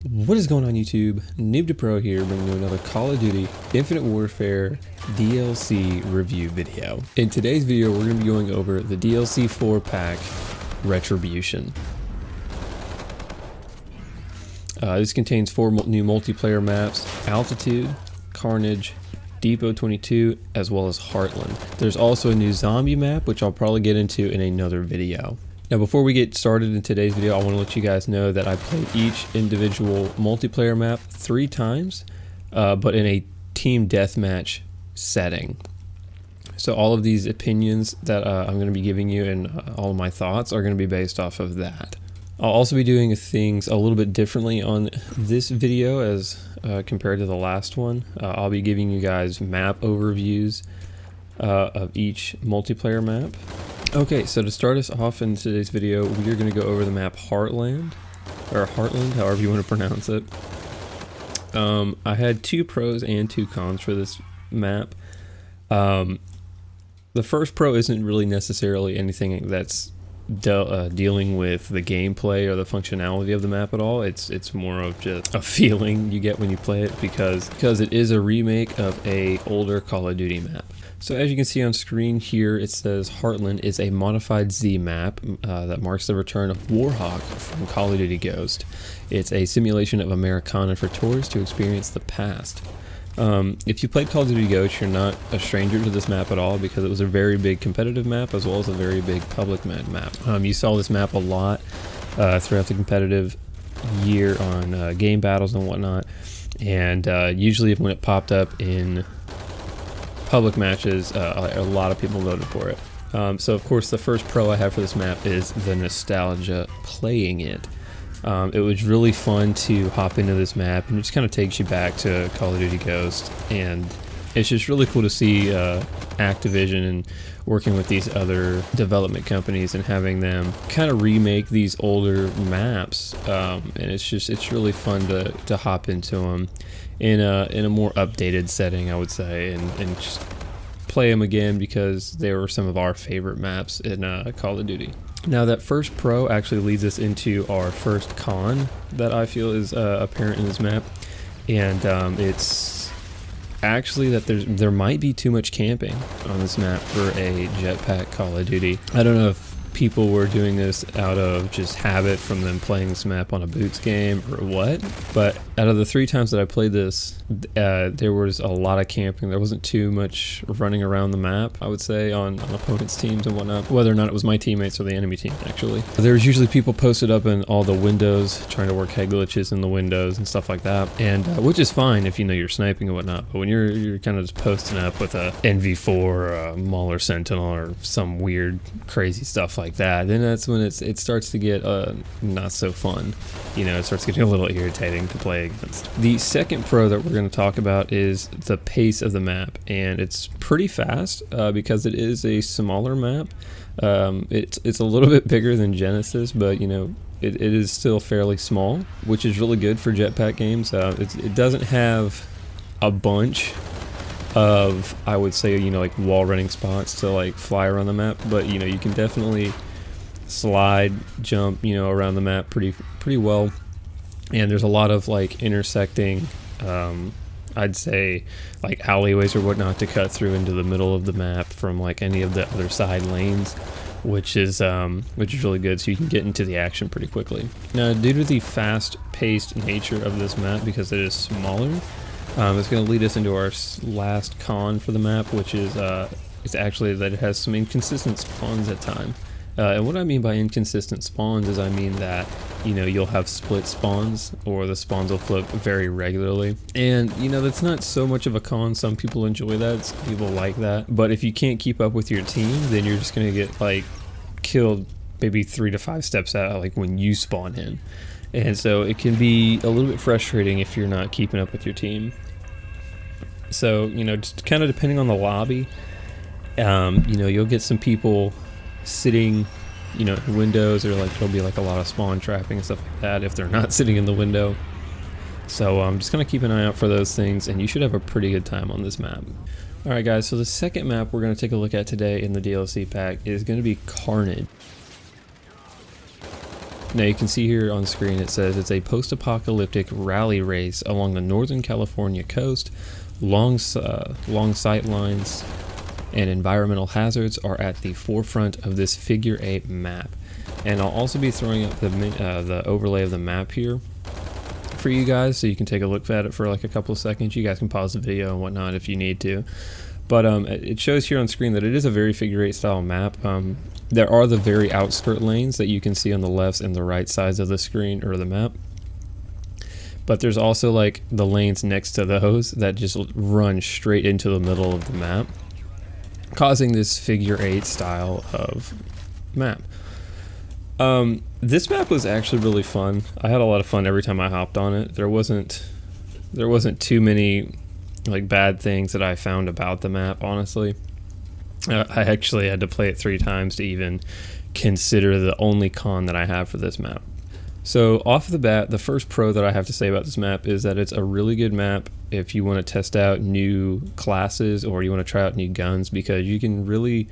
What is going on YouTube? NEWBtoPRO here, bringing you another Call of Duty Infinite Warfare DLC review video. In today's video, we're going to be going over the DLC 4-pack Retribution. This contains 4 new multiplayer maps: Altitude, Carnage, Depot 22, as well as Heartland. There's also a new zombie map, which I'll probably get into in another video. Now, before we get started in today's video, I want to let you guys know that I played each individual multiplayer map 3 times, but in a team deathmatch setting. So all of these opinions that I'm going to be giving you and all of my thoughts are going to be based off of that. I'll also be doing things a little bit differently on this video as compared to the last one. I'll be giving you guys map overviews of each multiplayer map. Okay, so to start us off in today's video, we are going to go over the map Heartland, or Heartland, however you want to pronounce it. I had 2 pros and 2 cons for this map. The first pro isn't really necessarily anything that's dealing with the gameplay or the functionality of the map at all. It's more of just a feeling you get when you play it because it is a remake of a older Call of Duty map. So as you can see on screen here, it says Heartland is a modified Z map that marks the return of Warhawk from Call of Duty Ghost. It's a simulation of Americana for tourists to experience the past. If you played Call of Duty Ghost, you're not a stranger to this map at all because it was a very big competitive map as well as a very big public map. You saw this map a lot throughout the competitive year on game battles and whatnot, and usually when it popped up in public matches, a lot of people voted for it. So of course the first pro I have for this map is the nostalgia playing it. It was really fun to hop into this map, and it just kind of takes you back to Call of Duty Ghost, and it's just really cool to see Activision and working with these other development companies and having them kind of remake these older maps, and it's really fun to hop into them in a more updated setting, I would say, and just play them again because they were some of our favorite maps in Call of Duty. Now that first pro actually leads us into our first con that I feel is apparent in this map, and it's actually that there might be too much camping on this map for a jetpack Call of Duty. I don't know if people were doing this out of just habit from them playing this map on a boots game or what, but out of the 3 times that I played this, there was a lot of camping. There wasn't too much running around the map, I would say, on opponents' teams and whatnot, whether or not it was my teammates or the enemy team, actually. There was usually people posted up in all the windows trying to work head glitches in the windows and stuff like that, and which is fine if you know you're sniping and whatnot, but when you're kind of just posting up with a NV4 or a Mauler Sentinel or some weird crazy stuff like that, then that's when it starts to get not so fun. You know, it starts getting a little irritating to play against. The second pro that we're going to talk about is the pace of the map, and it's pretty fast because it is a smaller map. It's a little bit bigger than Genesis, but you know, it is still fairly small, which is really good for jetpack games. It doesn't have a bunch of, I would say, you know, like wall running spots to like fly around the map, but you know, you can definitely slide, jump, you know, around the map pretty well, and there's a lot of like intersecting I'd say like alleyways or whatnot to cut through into the middle of the map from like any of the other side lanes, which is really good, so you can get into the action pretty quickly. Now, due to the fast-paced nature of this map, because it is smaller, it's going to lead us into our last con for the map, which is it's actually that it has some inconsistent spawns at times. And what I mean by inconsistent spawns is I mean that, you know, you'll have split spawns or the spawns will flip very regularly. And, you know, that's not so much of a con. Some people enjoy that. Some people like that. But if you can't keep up with your team, then you're just going to get, like, killed maybe 3 to 5 steps out, like, when you spawn in. And so it can be a little bit frustrating if you're not keeping up with your team. So, you know, just kind of depending on the lobby, you know, you'll get some people sitting, you know, in windows, or like there'll be like a lot of spawn trapping and stuff like that if they're not sitting in the window. So I'm just gonna keep an eye out for those things, and you should have a pretty good time on this map. Alright guys, so the second map we're gonna take a look at today in the DLC pack is gonna be Carnage. Now you can see here on screen it says it's a post-apocalyptic rally race along the Northern California coast. Long sight lines and environmental hazards are at the forefront of this figure 8 map. And I'll also be throwing up the overlay of the map here for you guys, so you can take a look at it for like a couple of seconds. You guys can pause the video and whatnot if you need to. But it shows here on screen that it is a very figure 8 style map. There are the very outskirt lanes that you can see on the left and the right sides of the screen or the map. But there's also like the lanes next to those that just run straight into the middle of the map, causing this figure 8 style of map. This map was actually really fun. I had a lot of fun every time I hopped on it. There wasn't too many like bad things that I found about the map, honestly. I actually had to play it 3 times to even consider the only con that I have for this map. So off the bat, the first pro that I have to say about this map is that it's a really good map if you want to test out new classes or you want to try out new guns, because you can really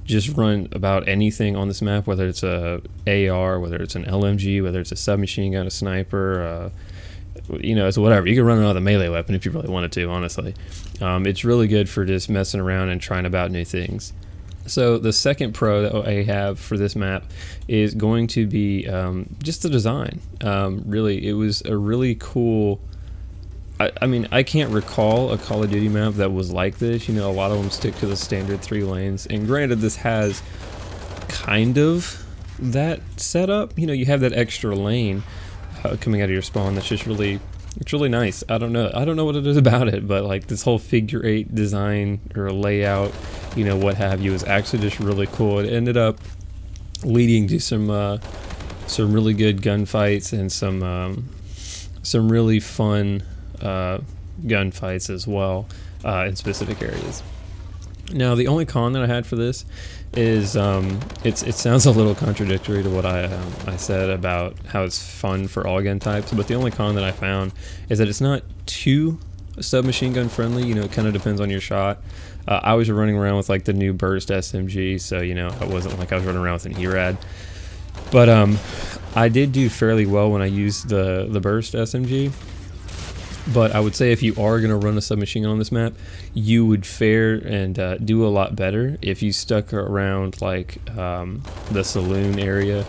just run about anything on this map, whether it's a AR, whether it's an LMG, whether it's a submachine gun, a sniper, you know, it's whatever. You can run another melee weapon if you really wanted to, honestly. It's really good for just messing around and trying about new things. So the second pro that I have for this map is going to be just the design. Really, it was a really cool... I mean, I can't recall a Call of Duty map that was like this. You know, a lot of them stick to the standard 3 lanes. And granted, this has kind of that setup. You know, you have that extra lane coming out of your spawn. That's just really, it's really nice. I don't know what it is about it, but like this whole figure 8 design or layout, you know, what have you, is actually just really cool. It ended up leading to some really good gunfights and some really fun gunfights as well in specific areas. Now the only con that I had for this is it sounds a little contradictory to what I said about how it's fun for all gun types, but the only con that I found is that it's not too submachine gun friendly. You know, it kind of depends on your shot. I was running around with like the new Burst SMG, so you know, it wasn't like I was running around with an ERAD, but I did do fairly well when I used the Burst SMG. But I would say if you are going to run a submachine gun on this map, you would fare and do a lot better if you stuck around like the saloon area,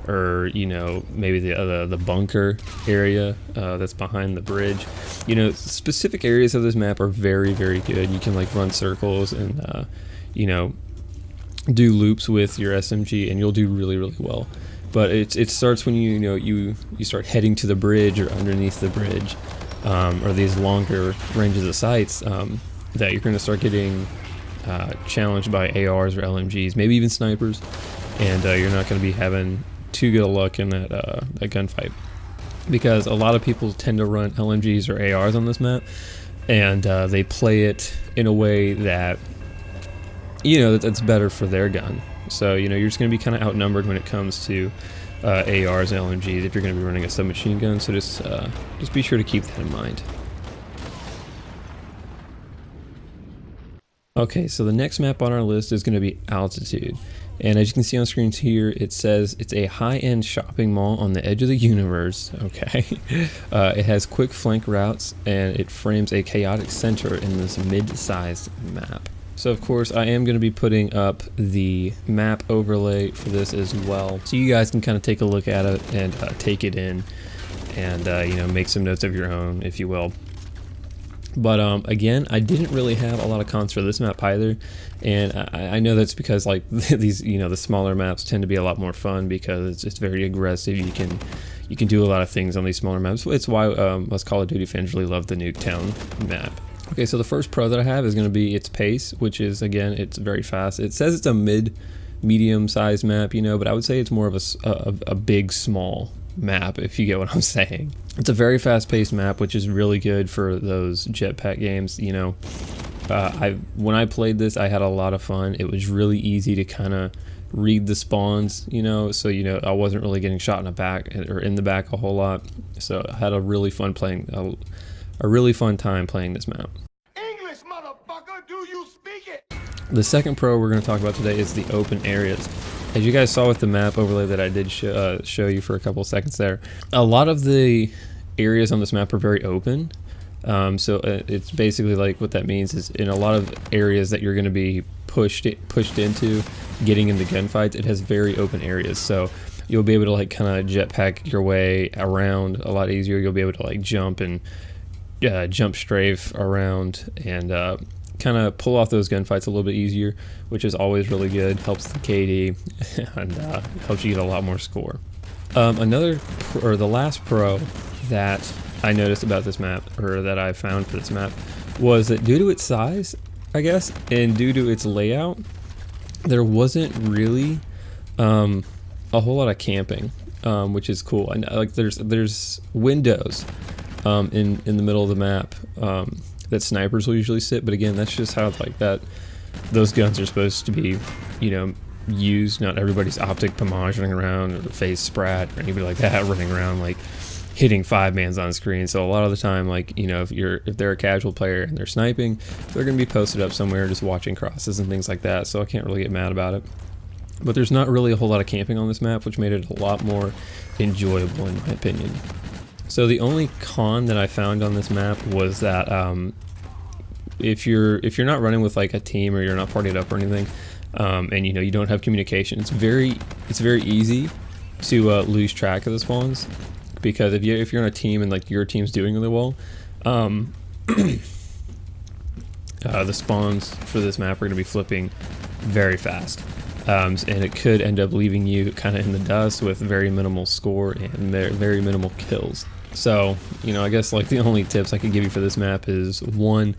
or you know, maybe the bunker area that's behind the bridge. You know, specific areas of this map are very, very good. You can like run circles and you know, do loops with your SMG, and you'll do really, really well. But it starts when you start heading to the bridge or underneath the bridge. Or these longer ranges of sights that you're going to start getting challenged by ARs or LMGs, maybe even snipers, and you're not going to be having too good of luck in that gunfight, because a lot of people tend to run LMGs or ARs on this map, and they play it in a way that, you know, that's better for their gun. So you know, you're just going to be kind of outnumbered when it comes to ARs and LMGs if you're going to be running a submachine gun, so just be sure to keep that in mind. Okay, so the next map on our list is going to be Altitude, and as you can see on screens here, it says it's a high-end shopping mall on the edge of the universe. Okay, it has quick flank routes, and it frames a chaotic center in this mid-sized map. So of course I am going to be putting up the map overlay for this as well, so you guys can kind of take a look at it and take it in, and you know, make some notes of your own, if you will. But again, I didn't really have a lot of cons for this map either, and I know that's because like these, you know, the smaller maps tend to be a lot more fun because it's very aggressive. You can do a lot of things on these smaller maps. It's why us Call of Duty fans really love the Nuketown map. Okay, so the first pro that I have is going to be its pace, which is, again, it's very fast. It says it's a medium sized map, you know, but I would say it's more of a big, small map, if you get what I'm saying. It's a very fast paced map, which is really good for those jetpack games, you know. When I played this, I had a lot of fun. It was really easy to kind of read the spawns, you know, so you know, I wasn't really getting shot in the back or in the back a whole lot. So I had a really fun time playing this map. English, motherfucker, do you speak it? The second pro we're going to talk about today is the open areas. As you guys saw with the map overlay that I did show you for a couple of seconds there, a lot of the areas on this map are very open. So it's basically like, what that means is in a lot of areas that you're going to be pushed into getting into gunfights, it has very open areas. So you'll be able to like kind of jetpack your way around a lot easier. You'll be able to like jump and jump strafe around and kind of pull off those gunfights a little bit easier, which is always really good. Helps the KD and helps you get a lot more score. The last pro that I noticed about this map, or that I found for this map, was that due to its size, I guess, and due to its layout, there wasn't really a whole lot of camping, which is cool. And like there's windows in the middle of the map that snipers will usually sit, but again, that's just how like those guns are supposed to be, you know, used. Not everybody's optic pomage running around, or phase sprat, or anybody like that running around like hitting 5-mans on screen. So a lot of the time, like, you know, if they're a casual player and they're sniping, they're going to be posted up somewhere just watching crosses and things like that. So I can't really get mad about it. But there's not really a whole lot of camping on this map, which made it a lot more enjoyable in my opinion. So the only con that I found on this map was that if you're not running with like a team, or you're not partied up or anything, and you know you don't have communication, it's very easy to lose track of the spawns. Because if you're on a team and like your team's doing really well, the spawns for this map are going to be flipping very fast, and it could end up leaving you kind of in the dust with very minimal score and very minimal kills. So, you know, I guess like the only tips I could give you for this map is, one,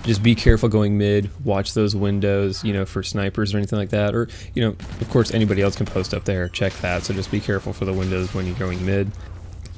just be careful going mid, watch those windows, you know, for snipers or anything like that, or, you know, of course anybody else can post up there, check that, so just be careful for the windows when you're going mid.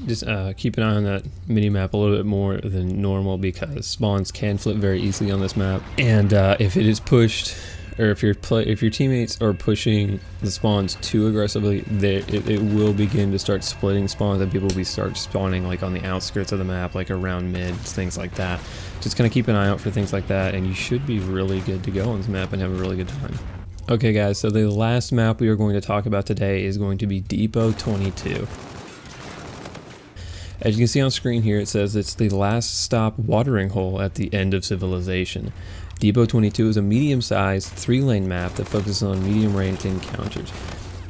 Just keep an eye on that mini-map a little bit more than normal, because spawns can flip very easily on this map, and if it is pushed, or if your teammates are pushing the spawns too aggressively, it will begin to start splitting spawns, and people will start spawning like on the outskirts of the map, like around mid, things like that. Just kind of keep an eye out for things like that, and you should be really good to go on this map and have a really good time. Okay guys, so the last map we are going to talk about today is going to be Depot-22. As you can see on screen here, it says it's the last stop watering hole at the end of civilization. Depot-22 is a medium-sized 3-lane map that focuses on medium-range encounters.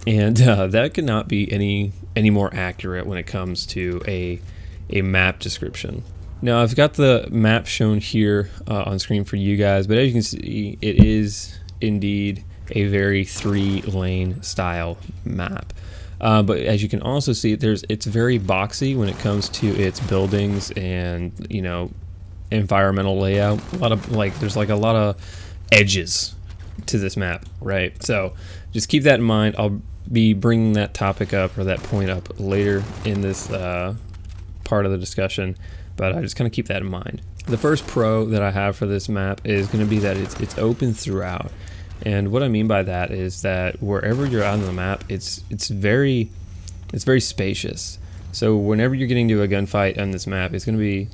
And that could not be any more accurate when it comes to a map description. Now I've got the map shown here on screen for you guys, but as you can see, it is indeed a very 3-lane style map. But as you can also see, it's very boxy when it comes to its buildings and, you know, environmental layout. There's like a lot of edges to this map, right? So just keep that in mind. I'll be bringing that topic up, or that point up, later in this part of the discussion, but I just kind of keep that in mind. The first pro that I have for this map is going to be that it's open throughout. And what I mean by that is that wherever you're out on the map, it's very spacious. So whenever you're getting to a gunfight on this map, it's gonna be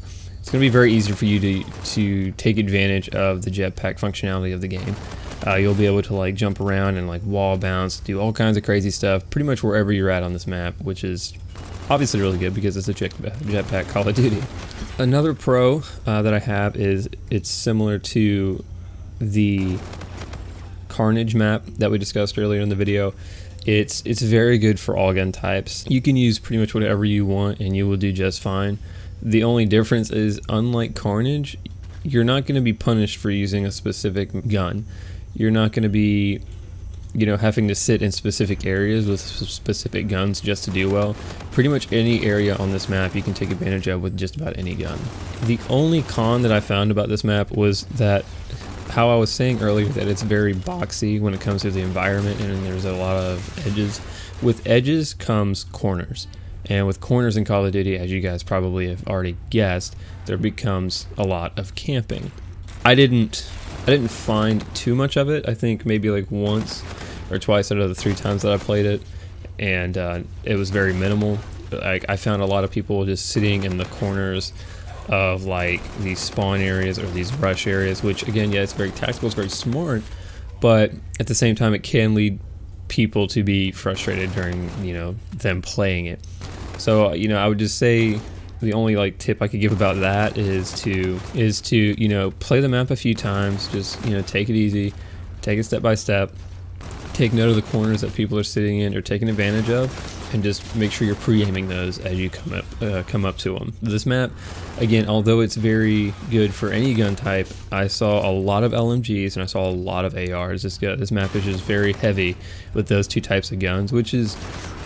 very easy for you to take advantage of the jetpack functionality of the game. You'll be able to like jump around and like wall bounce, do all kinds of crazy stuff, pretty much wherever you're at on this map, which is obviously really good because it's a jetpack Call of Duty. Another pro that I have is it's similar to the Carnage map that we discussed earlier in the video. It's very good for all gun types. You can use pretty much whatever you want and you will do just fine. The only difference is, unlike Carnage, you're not going to be punished for using a specific gun. You're not going to be, you know, having to sit in specific areas with specific guns just to do well. Pretty much any area on this map you can take advantage of with just about any gun. The only con that I found about this map was that, how I was saying earlier, that it's very boxy when it comes to the environment, and there's a lot of edges. With edges comes corners, and with corners in Call of Duty, as you guys probably have already guessed, there becomes a lot of camping. I didn't find too much of it. I think maybe like once or twice out of the 3 times that I played it, and it was very minimal. I found a lot of people just sitting in the corners of like these spawn areas or these rush areas, which again, yeah, it's very tactical, it's very smart, but at the same time it can lead people to be frustrated during, you know, them playing it. So, you know, I would just say the only like tip I could give about that is to you know, play the map a few times. Just, you know, take it easy, take it step by step, take note of the corners that people are sitting in or taking advantage of, and just make sure you're pre-aiming those as you come up to them. This map, again, although it's very good for any gun type, I saw a lot of LMGs and I saw a lot of ARs. This map is just very heavy with those two types of guns, which is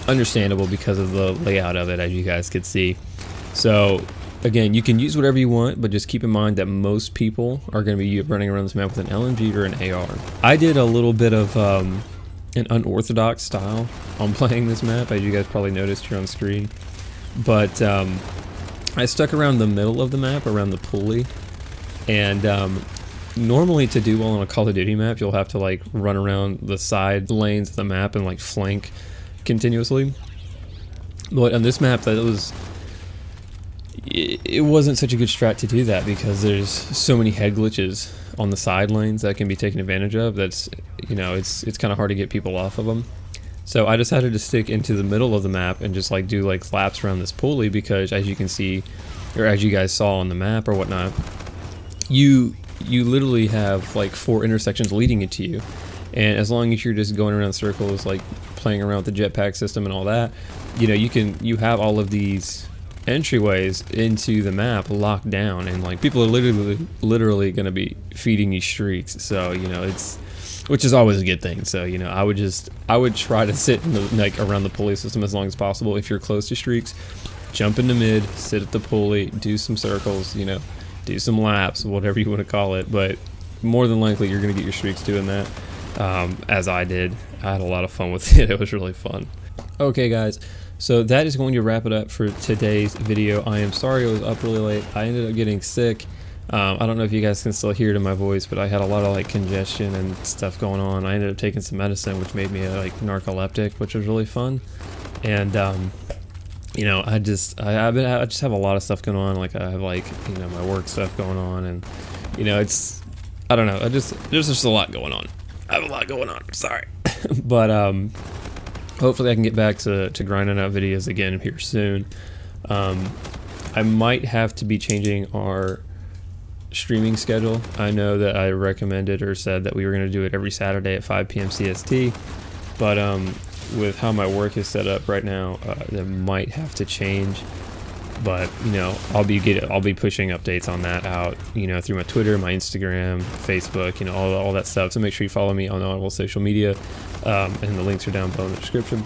understandable because of the layout of it, as you guys could see. So again, you can use whatever you want, but just keep in mind that most people are going to be running around this map with an LMG or an AR. I did a little bit of an unorthodox style on playing this map, as you guys probably noticed here on screen. But I stuck around the middle of the map, around the pulley, and normally to do well on a Call of Duty map, you'll have to like run around the side lanes of the map and like flank continuously. But on this map, it wasn't such a good strat to do that, because there's so many head glitches on the side lanes that can be taken advantage of. That's, you know, it's kind of hard to get people off of them. So I decided to stick into the middle of the map and just like do like laps around this pulley, because as you can see, or as you guys saw on the map or whatnot, you literally have like 4 intersections leading into you, and as long as you're just going around circles, like playing around with the jetpack system and all that, you know, you have all of these entryways into the map locked down, and like people are literally going to be feeding you streaks. So, you know, which is always a good thing. So, you know, I would try to sit in the, like around the pulley system as long as possible. If you're close to streaks, jump into mid, sit at the pulley, do some circles, you know, do some laps, whatever you want to call it. But more than likely you're going to get your streaks doing that, as I did. I had a lot of fun with it. It was really fun. Okay guys, so that is going to wrap it up for today's video. I am sorry I was up really late. I ended up getting sick. I don't know if you guys can still hear it in my voice, but I had a lot of like congestion and stuff going on. I ended up taking some medicine, which made me like narcoleptic, which was really fun. And you know, I just have a lot of stuff going on. Like I have like, you know, my work stuff going on, and you know, I don't know. There's just a lot going on. I have a lot going on. I'm sorry, but hopefully I can get back to grinding out videos again here soon. I might have to be changing our streaming schedule. I know that I recommended or said that we were going to do it every Saturday at 5 p.m. CST, but with how my work is set up right now, that might have to change. But you know, I'll be pushing updates on that out, you know, through my Twitter, my Instagram, Facebook, you know, all that stuff. So make sure you follow me on all social media, and the links are down below in the description.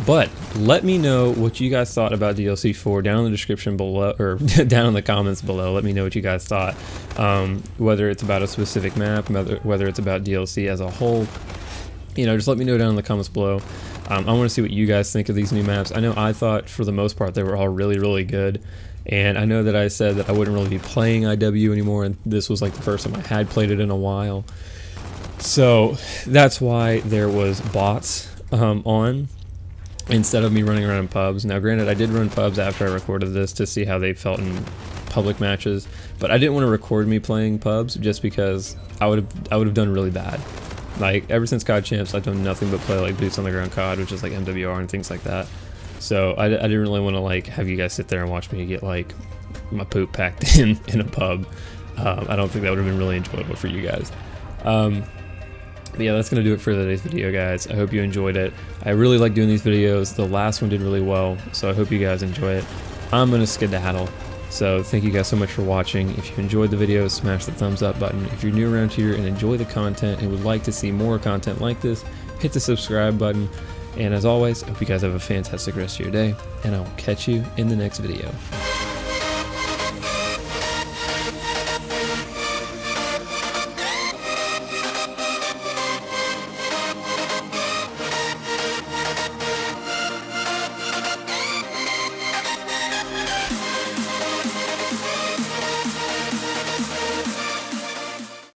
But let me know what you guys thought about DLC 4 down in the description below, or down in the comments below. Let me know what you guys thought, whether it's about a specific map, whether it's about DLC as a whole. You know, just let me know down in the comments below. I want to see what you guys think of these new maps. I know I thought for the most part they were all really, really good. And I know that I said that I wouldn't really be playing IW anymore, and this was like the first time I had played it in a while. So that's why there was bots on, instead of me running around in pubs. Now granted, I did run pubs after I recorded this to see how they felt in public matches, but I didn't want to record me playing pubs just because I would have done really bad. Like ever since COD Champs, I've done nothing but play like boots on the ground COD, which is like MWR and things like that. So I didn't really want to like have you guys sit there and watch me get like my poop packed in a pub. I don't think that would have been really enjoyable for you guys. But yeah, that's gonna do it for today's video, guys. I hope you enjoyed it. I really like doing these videos. The last one did really well, so I hope you guys enjoy it. I'm gonna skedaddle. So thank you guys so much for watching. If you enjoyed the video, smash the thumbs up button. If you're new around here and enjoy the content and would like to see more content like this, hit the subscribe button. And as always, I hope you guys have a fantastic rest of your day, and I will catch you in the next video.